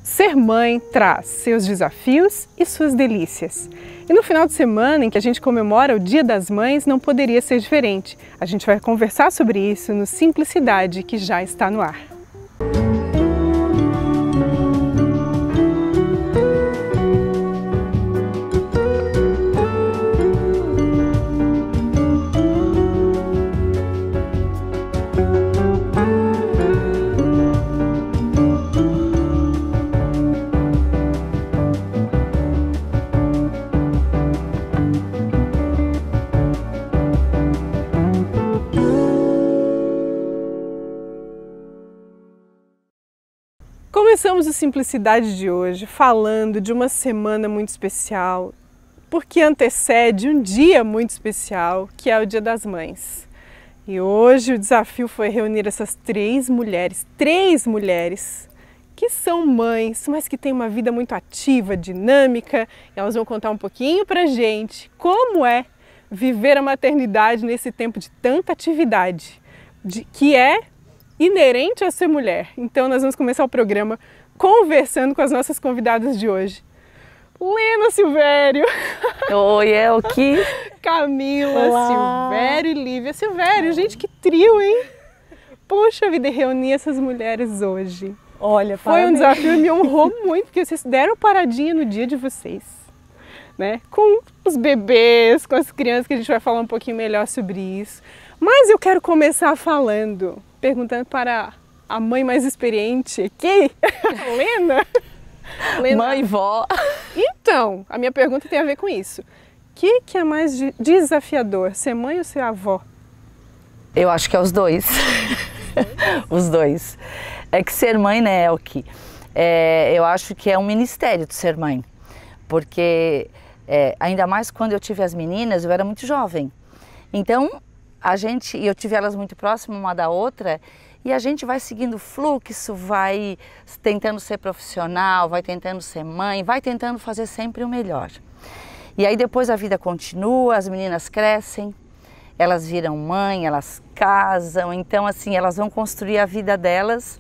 Ser mãe traz seus desafios e suas delícias. E no final de semana em que a gente comemora o Dia das Mães, não poderia ser diferente. A gente vai conversar sobre isso no Simplicidade, que já está no ar. Começamos o Simplicidade de hoje falando de uma semana muito especial, porque antecede um dia muito especial, que é o Dia das Mães. E hoje o desafio foi reunir essas três mulheres que são mães, mas que têm uma vida muito ativa, dinâmica, e elas vão contar um pouquinho pra gente como é viver a maternidade nesse tempo de tanta atividade, que é inerente a ser mulher. Então nós vamos começar o programa conversando com as nossas convidadas de hoje. Lena Silvério. Oi, Elke. Camila, olá. Silvério e Lívia. Silvério, gente, que trio, hein? Poxa vida, reunir essas mulheres hoje. Olha, foi parabéns. Um desafio e me honrou muito, porque vocês deram paradinha no dia de vocês, né? Com os bebês, com as crianças, que a gente vai falar um pouquinho melhor sobre isso. Mas eu quero começar perguntando para a mãe mais experiente aqui, Lena. Mãe, vó. Então, a minha pergunta tem a ver com isso. O que é mais desafiador, ser mãe ou ser avó? Eu acho que é os dois. Os dois. É que ser mãe, né, Elke? Eu acho que é um ministério de ser mãe. Porque, ainda mais quando eu tive as meninas, eu era muito jovem. Então, eu tive elas muito próximas uma da outra, e a gente vai seguindo o fluxo, vai tentando ser profissional, vai tentando ser mãe, vai tentando fazer sempre o melhor. E aí depois a vida continua, as meninas crescem, elas viram mãe, elas casam, então assim, elas vão construir a vida delas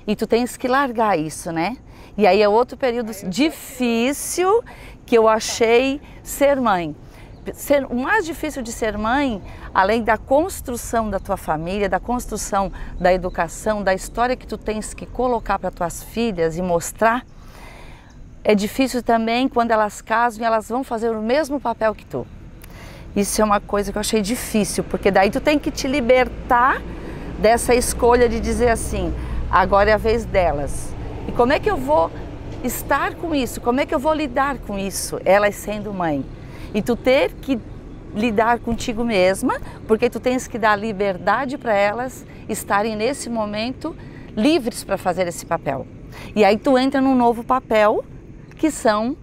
e tu tens que largar isso, né? E aí é outro período difícil que eu achei ser mãe. O mais difícil de ser mãe, além da construção da tua família, da construção da educação, da história que tu tens que colocar para tuas filhas e mostrar, é difícil também quando elas casam e elas vão fazer o mesmo papel que tu. Isso é uma coisa que eu achei difícil, porque daí tu tem que te libertar dessa escolha de dizer assim, agora é a vez delas. E como é que eu vou estar com isso? Como é que eu vou lidar com isso, elas sendo mãe? E tu ter que lidar contigo mesma, porque tu tens que dar liberdade para elas estarem nesse momento livres para fazer esse papel. E aí tu entra num novo papel, que são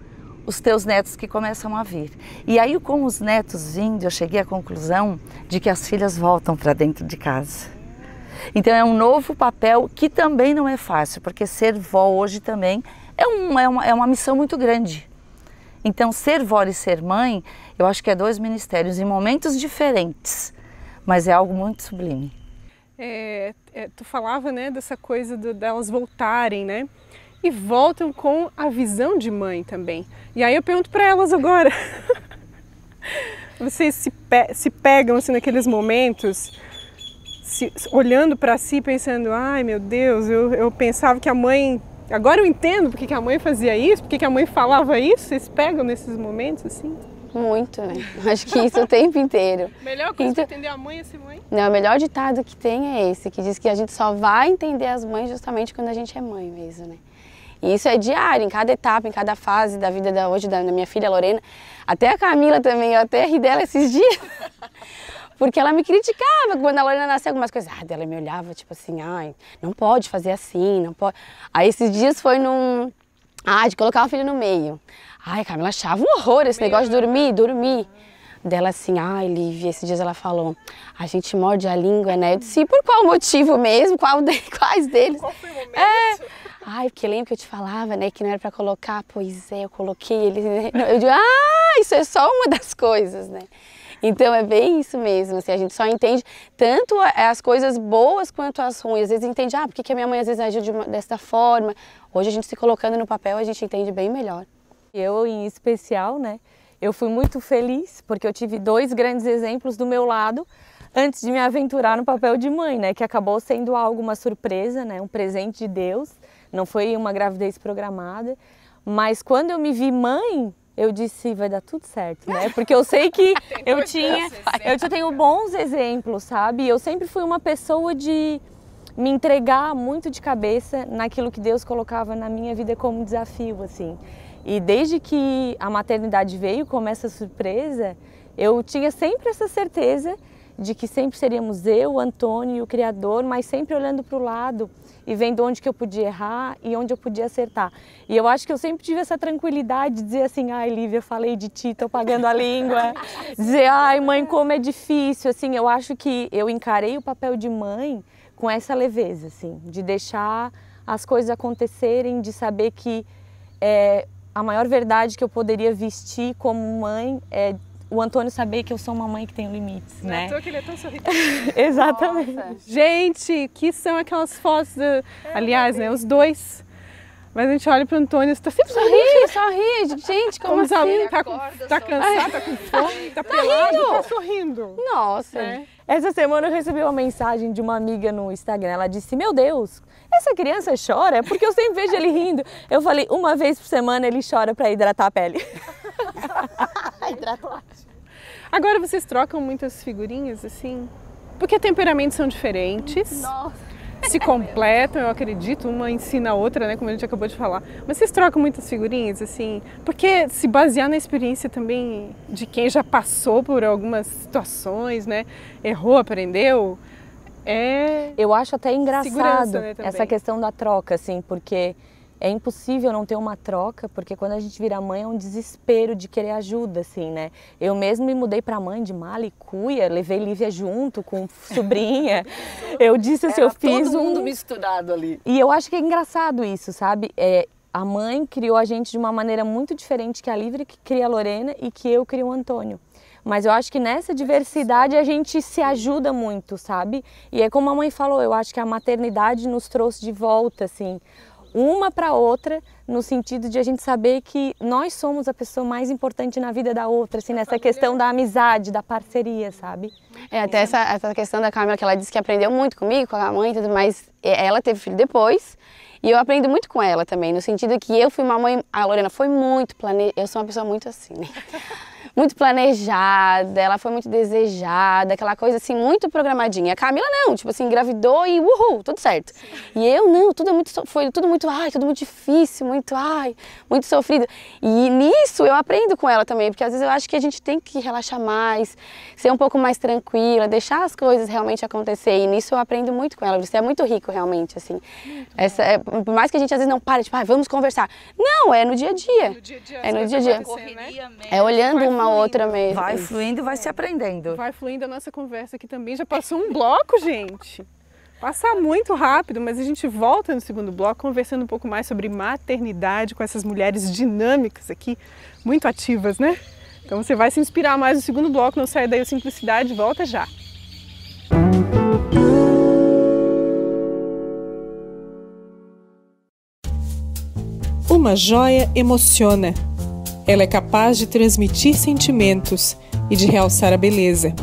os teus netos que começam a vir. E aí com os netos vindo, eu cheguei à conclusão de que as filhas voltam para dentro de casa. Então é um novo papel que também não é fácil, porque ser vó hoje também é uma missão muito grande. Então, ser vó e ser mãe, eu acho que é dois ministérios em momentos diferentes, mas é algo muito sublime. Tu falava, né, dessa coisa delas voltarem, né? E voltam com a visão de mãe também. E aí eu pergunto para elas agora, vocês se pegam assim, naqueles momentos, olhando para si, pensando, ai meu Deus, eu pensava que a mãe... Agora eu entendo porque que a mãe fazia isso, porque que a mãe falava isso. Vocês pegam nesses momentos assim? Muito, né? Acho que isso o tempo inteiro. Melhor coisa então, entender a mãe é ser mãe? Não, o melhor ditado que tem é esse, que diz que a gente só vai entender as mães justamente quando a gente é mãe mesmo, né? E isso é diário, em cada etapa, em cada fase da vida da minha filha Lorena. Até a Camila também, eu até ri dela esses dias. Porque ela me criticava quando a Lorena nasceu, algumas coisas. Ela me olhava tipo assim, ai, não pode fazer assim, não pode. Aí esses dias foi de colocar o filho no meio. Ai, Camila achava um horror esse negócio de dormir. Dela assim, ai, Lívia, esses dias ela falou, a gente morde a língua, né? Eu disse, por qual motivo mesmo? Quais deles? Qual foi o momento? Ai, porque lembra que eu te falava, né, que não era pra colocar? Pois é, eu coloquei ele. Eu digo, isso é só uma das coisas, né? Então é bem isso mesmo, assim, a gente só entende tanto as coisas boas quanto as ruins. Às vezes entende, por que a minha mãe às vezes agiu dessa forma. Hoje a gente se colocando no papel, a gente entende bem melhor. Eu, em especial, né, eu fui muito feliz porque eu tive 2 grandes exemplos do meu lado antes de me aventurar no papel de mãe, né, que acabou sendo uma surpresa, né, um presente de Deus, não foi uma gravidez programada, mas quando eu me vi mãe, eu disse, vai dar tudo certo, né, porque eu sei que eu tenho bons exemplos, sabe, eu sempre fui uma pessoa de me entregar muito de cabeça naquilo que Deus colocava na minha vida como desafio, assim. E desde que a maternidade veio como essa surpresa, eu tinha sempre essa certeza de que sempre seríamos eu, o Antônio e o Criador, mas sempre olhando para o lado e vendo onde que eu podia errar e onde eu podia acertar. E eu acho que eu sempre tive essa tranquilidade de dizer assim, ai Lívia, falei de ti, tô pagando a língua. Dizer, ai mãe, como é difícil. Assim, eu acho que eu encarei o papel de mãe com essa leveza, assim, de deixar as coisas acontecerem, de saber que a maior verdade que eu poderia vestir como mãe é o Antônio saber que eu sou uma mãe que tem limites, né? Não é à toa que ele é tão sorridente. Exatamente. Nossa. Gente, que são aquelas fotos, aliás, né, os dois. Mas a gente olha pro Antônio, você tá sempre Sorri, gente, como assim? Ele tá cansado, tá com fome, tá pelado, tá sorrindo. Nossa. Essa semana eu recebi uma mensagem de uma amiga no Instagram, ela disse, meu Deus, essa criança chora? Porque eu sempre vejo ele rindo. Eu falei, uma vez por semana ele chora para hidratar a pele. Agora vocês trocam muitas figurinhas, assim? Porque temperamentos são diferentes. Nossa. Se completam, eu acredito, uma ensina a outra, né, como a gente acabou de falar. Mas vocês trocam muitas figurinhas, assim? Porque se basear na experiência também de quem já passou por algumas situações, né, errou, aprendeu, eu acho até engraçado, né, essa questão da troca, assim, porque é impossível não ter uma troca, porque quando a gente vira mãe é um desespero de querer ajuda, assim, né? Eu mesmo me mudei para mãe de mala e cuia, levei Lívia junto com sobrinha. Eu disse assim, eu fiz todo mundo misturado ali. E eu acho que é engraçado isso, sabe? A mãe criou a gente de uma maneira muito diferente que a Lívia, que cria a Lorena e que eu crio o Antônio. Mas eu acho que nessa diversidade a gente se ajuda muito, sabe? E é como a mãe falou, eu acho que a maternidade nos trouxe de volta, assim, uma para outra, no sentido de a gente saber que nós somos a pessoa mais importante na vida da outra, assim, nessa questão da amizade, da parceria, sabe? Até essa questão da Camila, que ela disse que aprendeu muito comigo, com a mãe e tudo mais, ela teve filho depois, e eu aprendo muito com ela também, no sentido que eu fui uma mãe, a Lorena foi muito eu sou uma pessoa muito assim, né? Muito planejada, ela foi muito desejada, aquela coisa assim, muito programadinha. A Camila não, tipo assim, engravidou e uhul, tudo certo. Sim. E eu não, foi tudo muito difícil, muito sofrido. E nisso eu aprendo com ela também, porque às vezes eu acho que a gente tem que relaxar mais, ser um pouco mais tranquila, deixar as coisas realmente acontecer. E nisso eu aprendo muito com ela, isso é muito rico realmente, assim. Por mais que a gente às vezes não pare, tipo, vamos conversar. Não, é no dia a dia. É no dia a dia. É olhando uma outra mesmo. Vai fluindo e vai se aprendendo. Vai fluindo a nossa conversa aqui também. Já passou um bloco, gente. Passa muito rápido, mas a gente volta no segundo bloco conversando um pouco mais sobre maternidade com essas mulheres dinâmicas aqui, muito ativas, né? Então você vai se inspirar mais no segundo bloco, não sai daí o Simplicidade, volta já. Uma joia emociona. Ela é capaz de transmitir sentimentos e de realçar a beleza.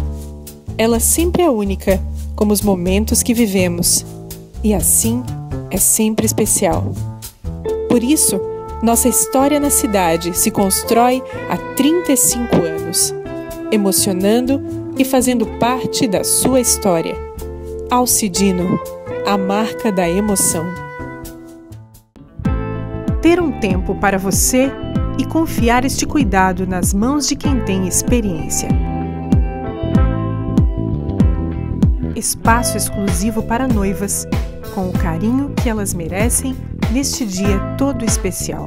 Ela sempre é única, como os momentos que vivemos. E assim, é sempre especial. Por isso, nossa história na cidade se constrói há 35 anos, emocionando e fazendo parte da sua história. Alcidino, a marca da emoção. Ter um tempo para você e confiar este cuidado nas mãos de quem tem experiência. Espaço exclusivo para noivas, com o carinho que elas merecem neste dia todo especial.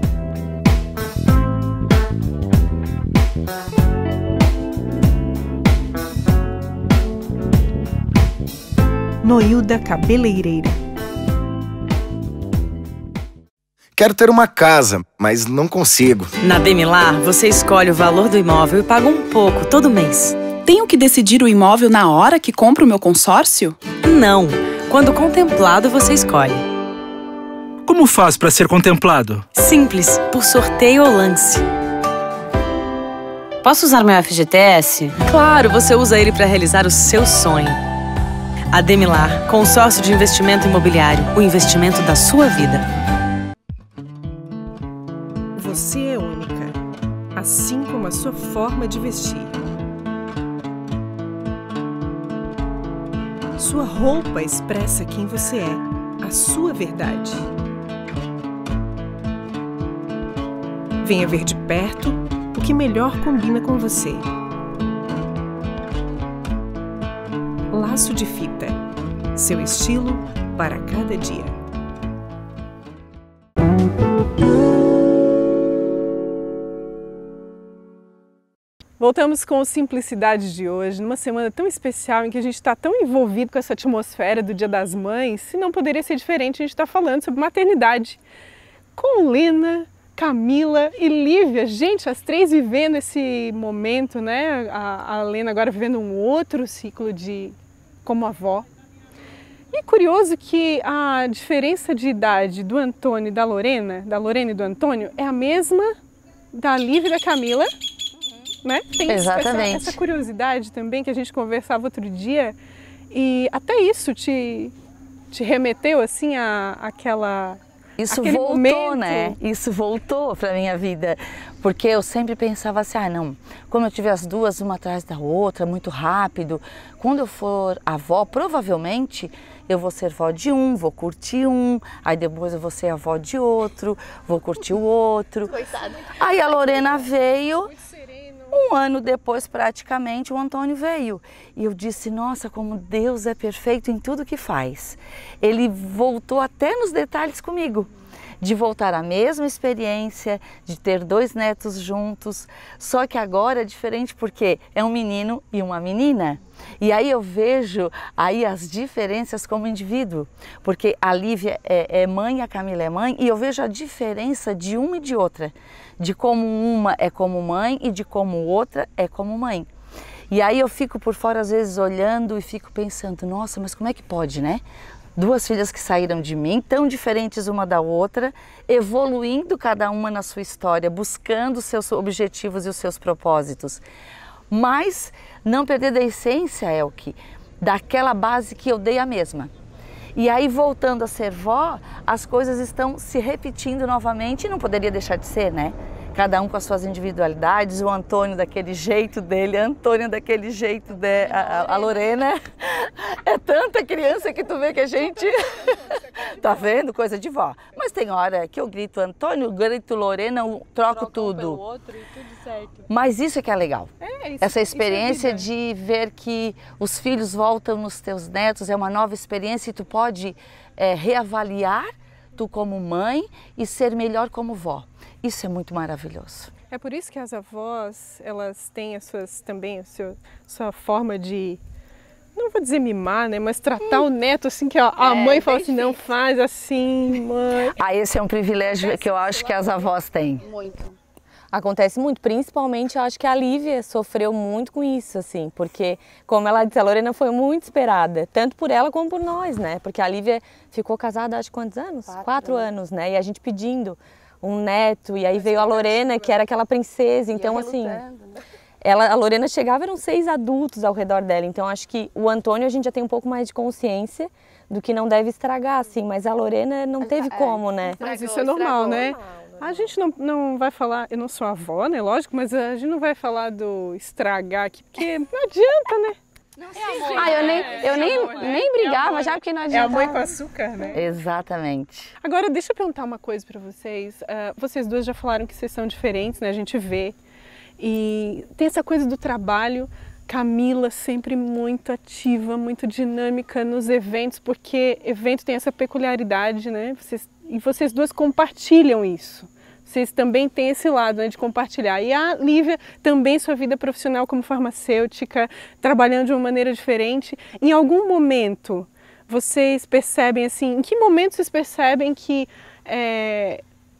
Noilda Cabeleireira. Quero ter uma casa, mas não consigo. Na Demilar, você escolhe o valor do imóvel e paga um pouco todo mês. Tenho que decidir o imóvel na hora que compro o meu consórcio? Não. Quando contemplado, você escolhe. Como faz para ser contemplado? Simples, por sorteio ou lance. Posso usar meu FGTS? Claro, você usa ele para realizar o seu sonho. Ademilar, consórcio de investimento imobiliário, o investimento da sua vida. Você é única, assim como a sua forma de vestir. Sua roupa expressa quem você é, a sua verdade. Venha ver de perto o que melhor combina com você. Laço de fita, seu estilo para cada dia. Voltamos com o Simplicidade de hoje, numa semana tão especial em que a gente está tão envolvido com essa atmosfera do Dia das Mães, e não poderia ser diferente, a gente está falando sobre maternidade com Lena, Camila e Lívia. Gente, as três vivendo esse momento, né? A Lena agora vivendo um outro ciclo como avó. E é curioso que a diferença de idade do Antônio e da Lorena e do Antônio, é a mesma da Lívia e da Camila. Né? Tem essa curiosidade também que a gente conversava outro dia, e até isso te remeteu assim àquela... Isso voltou, momento. né? Isso voltou para minha vida, porque eu sempre pensava assim, não, como eu tive as duas, uma atrás da outra, muito rápido, quando eu for avó, provavelmente eu vou ser vó de um, vou curtir um, aí depois eu vou ser avó de outro, vou curtir o outro. Coitada. Aí a Lorena veio... Um ano depois, praticamente, o Antônio veio. E eu disse, nossa, como Deus é perfeito em tudo que faz. Ele voltou até nos detalhes comigo. De voltar à mesma experiência, de ter dois netos juntos. Só que agora é diferente porque é um menino e uma menina. E aí eu vejo aí as diferenças como indivíduo. Porque a Lívia é mãe, a Camila é mãe. E eu vejo a diferença de uma e de outra. De como uma é como mãe e de como outra é como mãe. E aí eu fico por fora às vezes olhando e fico pensando, nossa, mas como é que pode, né? Duas filhas que saíram de mim, tão diferentes uma da outra, evoluindo cada uma na sua história, buscando os seus objetivos e os seus propósitos. Mas não perder da essência, Elke, daquela base que eu dei a mesma. E aí, voltando a ser vó, as coisas estão se repetindo novamente e não poderia deixar de ser, né? Cada um com as suas individualidades, o Antônio daquele jeito dele, a Antônia daquele jeito, a Lorena. É tanta criança que tu vê que a gente tá vendo, coisa de vó. Mas tem hora que eu grito Antônio, grito Lorena, eu troco tudo. Pelo outro e tudo certo. Mas isso é que é legal. Essa experiência de ver que os filhos voltam nos teus netos, é uma nova experiência e tu pode reavaliar tu como mãe e ser melhor como vó. Isso é muito maravilhoso. É por isso que as avós, elas têm sua forma de, não vou dizer mimar, né, mas tratar o neto assim, que a mãe fala assim, não faz assim, mãe. Esse é um privilégio que eu acho que as avós têm. Muito. Acontece muito, principalmente eu acho que a Lívia sofreu muito com isso, assim, porque, como ela disse, a Lorena foi muito esperada, tanto por ela como por nós, né? Porque a Lívia ficou casada, acho que quantos anos? 4 anos, né? E a gente pedindo um neto, e aí veio a Lorena, que era aquela princesa, então assim... A Lorena chegava, eram 6 adultos ao redor dela, então acho que o Antônio a gente já tem um pouco mais de consciência do que não deve estragar, assim, mas a Lorena não teve como, né? Mas isso é normal, né? A gente não vai falar, eu não sou avó, né, lógico, mas a gente não vai falar do estragar aqui, porque não adianta, né? Eu nem brigava já, porque não adianta. É a mãe com açúcar, né? Exatamente. Agora, deixa eu perguntar uma coisa pra vocês. Vocês duas já falaram que vocês são diferentes, né? A gente vê. E tem essa coisa do trabalho. Camila sempre muito ativa, muito dinâmica nos eventos, porque evento tem essa peculiaridade, né? E vocês duas compartilham isso. Vocês também têm esse lado, né, de compartilhar. E a Lívia também, sua vida profissional como farmacêutica, trabalhando de uma maneira diferente. Em algum momento, vocês percebem assim, em que momento vocês percebem que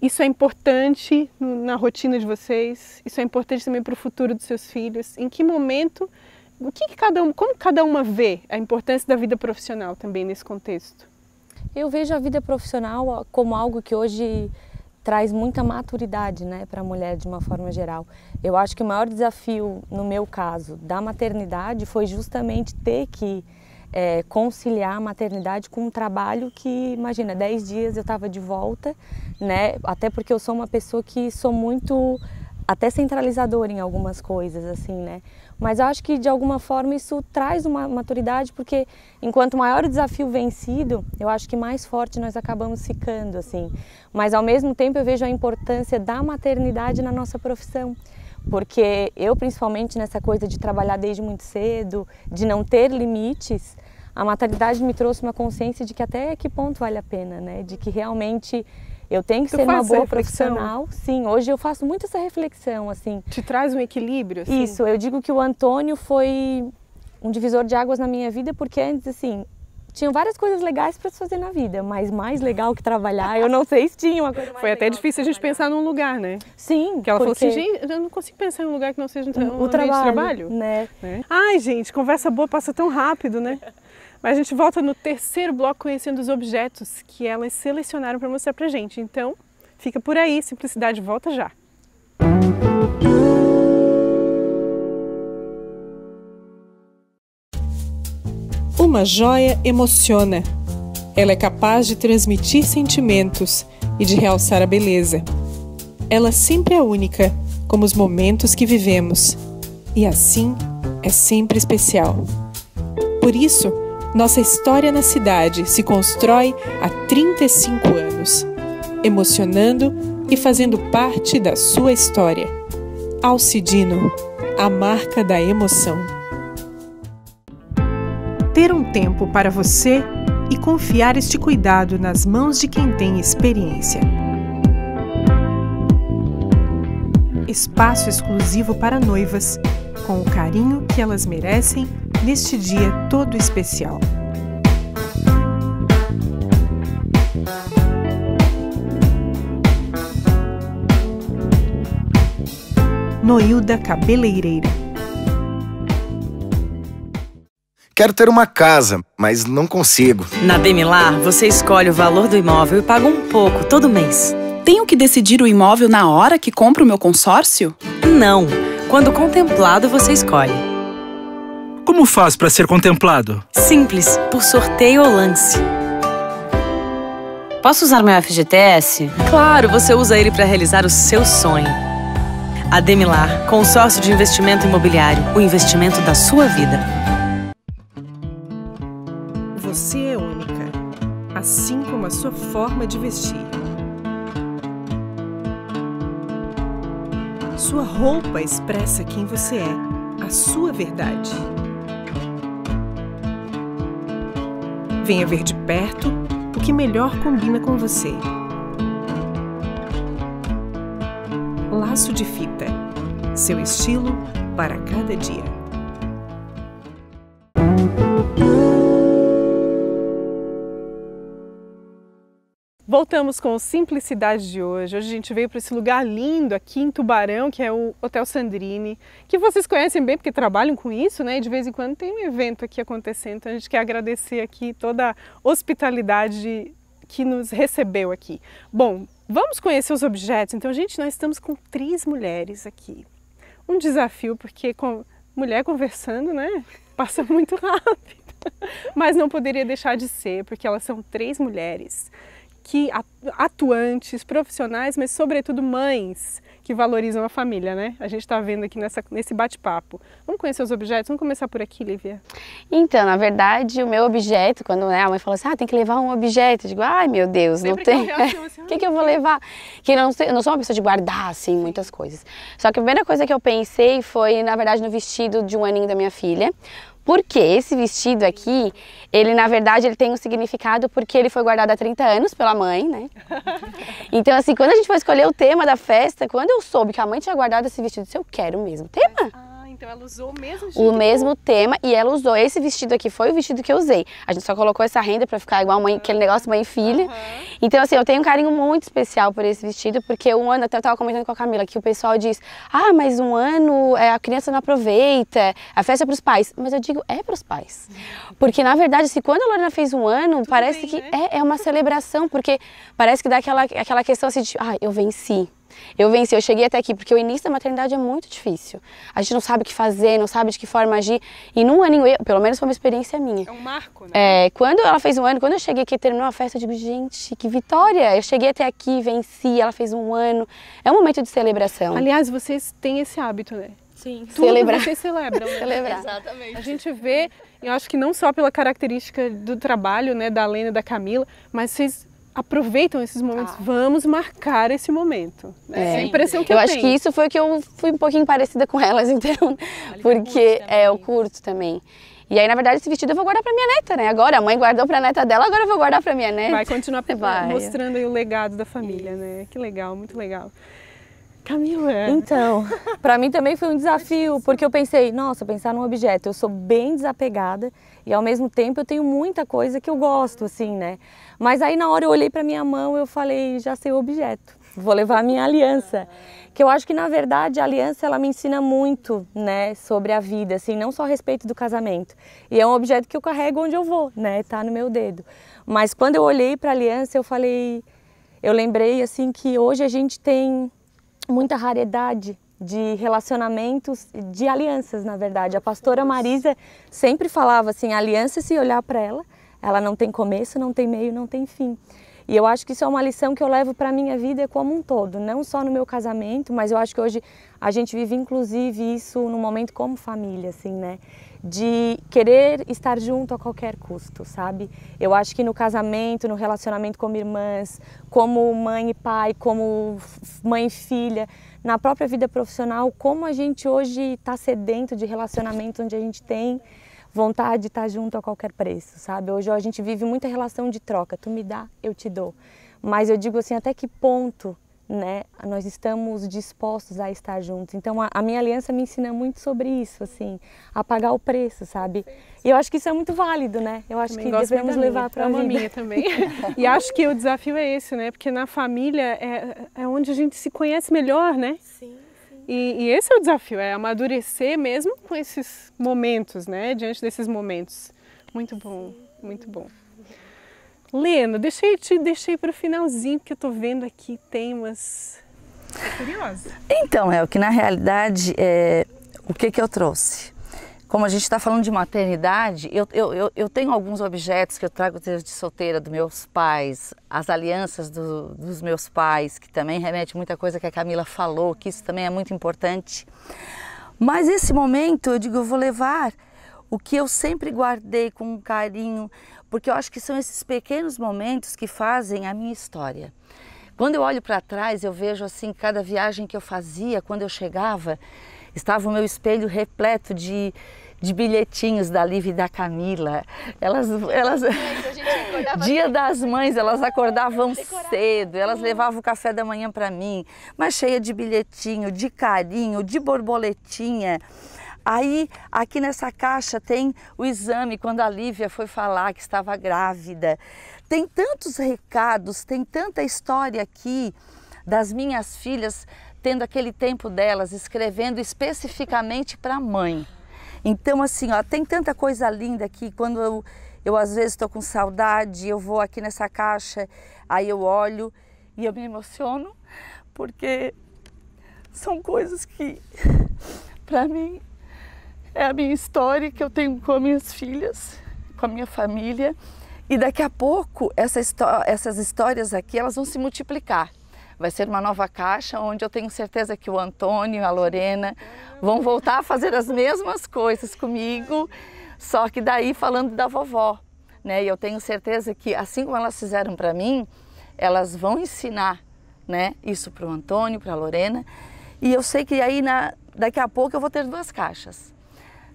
isso é importante na rotina de vocês? Isso é importante também para o futuro dos seus filhos? Em que momento como cada uma vê a importância da vida profissional também nesse contexto? Eu vejo a vida profissional como algo que hoje traz muita maturidade, né, para a mulher de uma forma geral. Eu acho que o maior desafio, no meu caso, da maternidade foi justamente ter que conciliar a maternidade com um trabalho que, imagina, 10 dias eu estava de volta, né, até porque eu sou uma pessoa que sou muito até centralizadora em algumas coisas, assim, né, mas eu acho que de alguma forma isso traz uma maturidade, porque enquanto maior o desafio vencido, eu acho que mais forte nós acabamos ficando, assim, mas ao mesmo tempo eu vejo a importância da maternidade na nossa profissão, porque eu, principalmente nessa coisa de trabalhar desde muito cedo, de não ter limites, a maternidade me trouxe uma consciência de que até que ponto vale a pena, né? De que realmente eu tenho que ser uma boa profissional. Sim, hoje eu faço muito essa reflexão, assim. Te traz um equilíbrio, assim? Isso, eu digo que o Antônio foi um divisor de águas na minha vida, porque antes, assim, tinham várias coisas legais para se fazer na vida, mas mais legal que trabalhar, eu não sei se tinha uma coisa mais Foi até difícil a gente pensar num lugar, né? Sim. Porque ela falou assim, gente, eu não consigo pensar em um lugar que não seja um trabalho. Né? Ai, gente, conversa boa passa tão rápido, né? Mas a gente volta no terceiro bloco conhecendo os objetos que elas selecionaram para mostrar pra gente. Então, fica por aí, Simplicidade volta já. Uma joia emociona. Ela é capaz de transmitir sentimentos e de realçar a beleza. Ela sempre é única, como os momentos que vivemos. E assim, é sempre especial. Por isso, nossa história na cidade se constrói há 35 anos, emocionando e fazendo parte da sua história. Alcidino, a marca da emoção. Ter um tempo para você e confiar este cuidado nas mãos de quem tem experiência. Espaço exclusivo para noivas, com o carinho que elas merecem neste dia todo especial. Noilda Cabeleireira. Quero ter uma casa, mas não consigo. Na Demilar, você escolhe o valor do imóvel e paga um pouco todo mês. Tenho que decidir o imóvel na hora que compro o meu consórcio? Não. Quando contemplado, você escolhe. Como faz para ser contemplado? Simples, por sorteio ou lance. Posso usar meu FGTS? Claro, você usa ele para realizar o seu sonho. A Demilar, consórcio de investimento imobiliário, o investimento da sua vida. Você é única, assim como a sua forma de vestir. Sua roupa expressa quem você é, a sua verdade. Venha ver de perto o que melhor combina com você. Laço de fita, seu estilo para cada dia. Voltamos com o Simplicidade de hoje. Hoje a gente veio para esse lugar lindo aqui em Tubarão, que é o Hotel Sandrine, que vocês conhecem bem porque trabalham com isso, né? E de vez em quando tem um evento aqui acontecendo, então a gente quer agradecer aqui toda a hospitalidade que nos recebeu aqui. Bom, vamos conhecer os objetos. Então, gente, nós estamos com 3 mulheres aqui. Um desafio, porque com mulher conversando, né? Passa muito rápido. Mas não poderia deixar de ser, porque elas são 3 mulheres que atuantes, profissionais, mas sobretudo mães que valorizam a família, né? A gente está vendo aqui nesse bate-papo. Vamos conhecer os objetos? Vamos começar por aqui, Lívia? Então, na verdade, o meu objeto, quando a mãe falou assim, tem que levar um objeto, eu digo, ai meu Deus, não tem. O que eu vou levar? Que eu não sou uma pessoa de guardar, assim, muitas coisas. Só que a primeira coisa que eu pensei foi, na verdade, no vestido de 1 aninho da minha filha. Porque esse vestido aqui, ele na verdade ele tem um significado porque ele foi guardado há 30 anos pela mãe, né? Então assim, quando a gente foi escolher o tema da festa, quando eu soube que a mãe tinha guardado esse vestido, eu disse, eu quero mesmo. Tema? Então ela usou o mesmo O mesmo tema, e ela usou esse vestido aqui, foi o vestido que eu usei. A gente só colocou essa renda pra ficar igual mãe, aquele negócio mãe e filha. Então assim, eu tenho um carinho muito especial por esse vestido, porque um ano, até eu tava comentando com a Camila, que o pessoal diz, ah, mas um ano a criança não aproveita, a festa é pros pais. Mas eu digo, é pros pais. Porque na verdade, se quando a Lorena fez um ano, parece bem, que né? é uma celebração, porque parece que dá aquela questão assim de, ah, eu venci. Eu cheguei até aqui, porque o início da maternidade é muito difícil. A gente não sabe o que fazer, não sabe de que forma agir. E num aninho, pelo menos foi uma experiência minha. É um marco, né? Quando ela fez um ano, quando eu cheguei aqui e terminou a festa, eu digo, gente, que vitória! Eu cheguei até aqui, venci, ela fez um ano. É um momento de celebração. Aliás, vocês têm esse hábito, né? Sim. Tudo celebrar. Vocês celebram, né? Celebrar. Exatamente. A gente vê, eu acho que não só pela característica do trabalho, né, da Lena e da Camila, mas vocês aproveitam esses momentos, vamos marcar esse momento. Essa é a impressão que eu tenho. Eu acho que isso foi que eu fui um pouquinho parecida com elas, então, porque eu curto também. E aí, na verdade, esse vestido eu vou guardar pra minha neta, né? Agora, a mãe guardou pra neta dela, agora eu vou guardar pra minha neta. Vai continuar mostrando aí o legado da família, né? Que legal, muito legal. Camila. Então, para mim também foi um desafio, porque eu pensei, nossa, pensar num objeto, eu sou bem desapegada e ao mesmo tempo eu tenho muita coisa que eu gosto, assim, né? Mas aí na hora eu olhei para minha mão e eu falei, já sei o objeto, vou levar a minha aliança. Que eu acho que na verdade a aliança ela me ensina muito, né, sobre a vida, assim, não só a respeito do casamento. E é um objeto que eu carrego onde eu vou, né, tá no meu dedo. Mas quando eu olhei para a aliança eu falei, eu lembrei assim que hoje a gente tem muita raridade de relacionamentos, de alianças, na verdade. A pastora Marisa sempre falava assim, a aliança, se olhar para ela não tem começo, não tem meio, não tem fim. E eu acho que isso é uma lição que eu levo para a minha vida como um todo, não só no meu casamento, mas eu acho que hoje a gente vive inclusive isso num momento como família, assim, né? De querer estar junto a qualquer custo, sabe? Eu acho que no casamento, no relacionamento como irmãs, como mãe e pai, como mãe e filha, na própria vida profissional, como a gente hoje está sedento de relacionamento onde a gente tem vontade de estar junto a qualquer preço, sabe? Hoje a gente vive muita relação de troca, tu me dá, eu te dou. Mas eu digo assim, até que ponto, né, nós estamos dispostos a estar juntos. Então a minha aliança me ensina muito sobre isso, assim, a pagar o preço, sabe? E eu acho que isso é muito válido, né? Eu acho que devemos levar para a vida. Minha também. E acho que o desafio é esse, né? Porque na família é onde a gente se conhece melhor, né? Sim. E esse é o desafio, é amadurecer mesmo com esses momentos, né? Diante desses momentos. Muito bom, muito bom. Lena, deixei para o finalzinho, porque eu tô vendo aqui temas. Tô curiosa. Então, é o que na realidade, o que eu trouxe? Como a gente está falando de maternidade, eu tenho alguns objetos que eu trago desde solteira dos meus pais, as alianças dos meus pais, que também remete muita coisa que a Camila falou, que isso também é muito importante. Mas esse momento, eu digo, eu vou levar o que eu sempre guardei com carinho, porque eu acho que são esses pequenos momentos que fazem a minha história. Quando eu olho para trás, eu vejo assim, cada viagem que eu fazia, quando eu chegava, estava o meu espelho repleto de bilhetinhos da Lívia e da Camila. Elas Dia das Mães, elas acordavam cedo, elas levavam o café da manhã para mim, mas cheia de bilhetinho, de carinho, de borboletinha. Aí, aqui nessa caixa tem o exame, quando a Lívia foi falar que estava grávida. Tem tantos recados, tem tanta história aqui das minhas filhas, tendo aquele tempo delas, escrevendo especificamente para a mãe. Então, assim, ó, tem tanta coisa linda aqui, quando eu às vezes estou com saudade, eu vou aqui nessa caixa, aí eu olho e eu me emociono, porque são coisas que, para mim, é a minha história que eu tenho com as minhas filhas, com a minha família, e daqui a pouco essas histórias aqui, elas vão se multiplicar. Vai ser uma nova caixa onde eu tenho certeza que o Antônio e a Lorena vão voltar a fazer as mesmas coisas comigo, só que daí falando da vovó, né? E eu tenho certeza que assim como elas fizeram para mim, elas vão ensinar, né, isso para o Antônio, para a Lorena. E eu sei que aí daqui a pouco eu vou ter 2 caixas,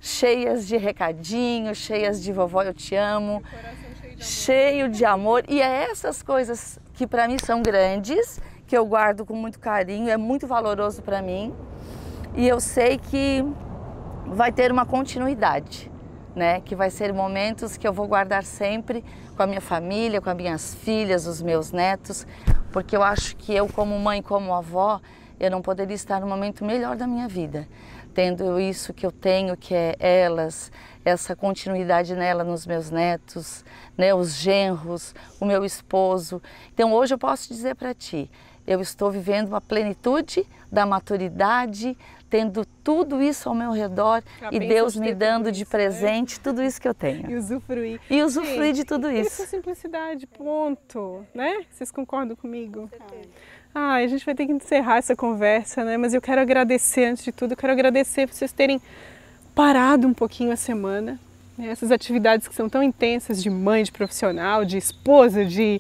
cheias de recadinhos, cheias de vovó eu te amo, cheio de amor. E é essas coisas que para mim são grandes, que eu guardo com muito carinho, é muito valoroso para mim. E eu sei que vai ter uma continuidade, né? Que vai ser momentos que eu vou guardar sempre com a minha família, com as minhas filhas, os meus netos, porque eu acho que eu, como mãe, como avó, eu não poderia estar no momento melhor da minha vida, tendo isso que eu tenho, que é elas, essa continuidade nela, nos meus netos, né, os genros, o meu esposo. Então hoje eu posso dizer para ti, eu estou vivendo uma plenitude da maturidade, tendo tudo isso ao meu redor e Deus me dando de presente tudo isso que eu tenho. E usufruir. E usufruir de tudo isso. Isso é simplicidade, ponto, né? Vocês concordam comigo? A gente vai ter que encerrar essa conversa, né? Mas eu quero agradecer, antes de tudo, eu quero agradecer por vocês terem parado um pouquinho a semana. Essas atividades que são tão intensas de mãe, de profissional, de esposa, de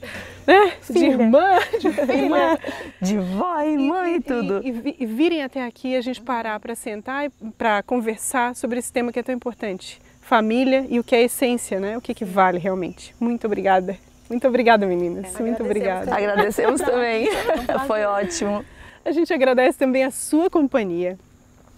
irmã, de filha, de vó e mãe e tudo. E virem até aqui, a gente parar para sentar e para conversar sobre esse tema que é tão importante. Família e o que é a essência, né? O que vale realmente. Muito obrigada. Muito obrigada, meninas. Muito obrigada. Agradecemos também. Foi ótimo. A gente agradece também a sua companhia.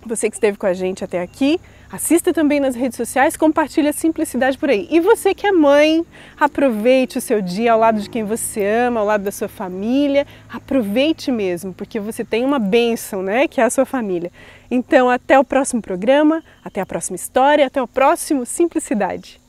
Você que esteve com a gente até aqui, assista também nas redes sociais, compartilhe a simplicidade por aí. E você que é mãe, aproveite o seu dia ao lado de quem você ama, ao lado da sua família. Aproveite mesmo, porque você tem uma bênção, né, que é a sua família. Então, até o próximo programa, até a próxima história, até o próximo Simplicidade.